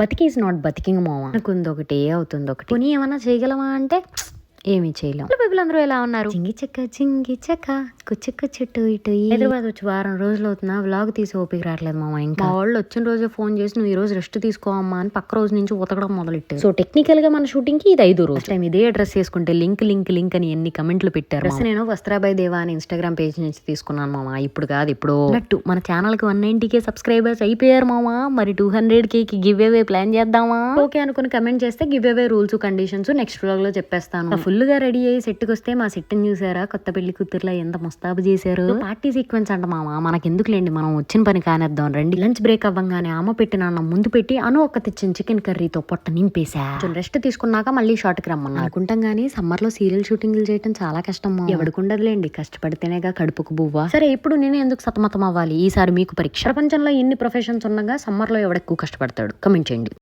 బతికి is not బతికింగ్ మామ. అనుకుంది ఒకటి అవుతుంది ఒకటి. పోనీ ఏమన్నా చేయగలమా అంటే ఏమీ చేయలేం. పీపుల్ అందరూ ఎలా ఉన్నారు? జింగి చెక్క కుచ్చు కుచ్చుట్టు ఇటు. హైదరాబాద్ వచ్చి వారం రోజులు అవుతున్నా వ్లాగ్ తీసి ఓపిక రావట్లేదు మామ. ఇంకా మా వాళ్ళు వచ్చిన రోజు ఫోన్ చేసి నువ్వు ఈ రోజు రెస్ట్ తీసుకోమ్మా అని పక్క రోజు నుంచి ఉతకడం మొదలెట్టారు. సో టెక్నికల్ గా మన షూటింగ్ కి ఇది 5వ రోజు. టైం ఇదే డ్రెస్ వేసుకుంటే లింక్ అని ఎన్ని కమెంట్లు పెట్టారు. డ్రెస్ నేను వస్త్రాబాయ్ దేవా అని ఇన్స్టాగ్రామ్ పేజ్ నుంచి తీసుకున్నాను మామ. ఇప్పుడు కాదు ఇప్పుడు అన్నట్టు మన ఛానల్ కి 190K సబ్స్క్రైబర్స్ అయిపోయారు మామ. మరి 200K కి గివ్ అవే ప్లాన్ చేద్దామా? ఓకే అనుకుని కమెంట్ చేస్తే give away rules conditions next vlog లో చెప్పేస్తాను. ఫుల్ గా రెడీ అయ్యి సెట్ కి వస్తే మా సెట్ ని చూసారా? కొత్త పెళ్లి కూతురులా ఎంత ముస్తాబు చేశారు. పార్టీ సీక్వెన్స్ అంట మామ. మనకెందుకులేండి, మనం వచ్చిన పని కానేద్దాం రండి. లంచ్ బ్రేక్ అవ్వగానే అమ్మ పెట్టిన అన్నం ముందు పెట్టి ఒక్క తెచ్చిన చికెన్ కర్రీతో పొట్ట నింపేశా. రెస్ట్ తీసుకున్నాక మళ్ళీ షార్ట్ కి రమ్మన్నా. అనుకుంటాం గానీ సమ్మర్ లో సీరియల్ షూటింగ్లు చేయడం చాలా కష్టం. ఎవడుకుండదులేండి, కష్టపడితేనేగా కడుపుకు బువ్వ. సరే ఇప్పుడు నేను ఎందుకు సతమతం అవ్వాలి? ఈసారి మీకు పరీక్ష. ప్రపంచంలో ఎన్ని ప్రొఫెషన్స్ ఉండగా సమ్మర్ లో ఎవడెక్కువ కష్టపడతాడు? కమెంట్ చేయండి.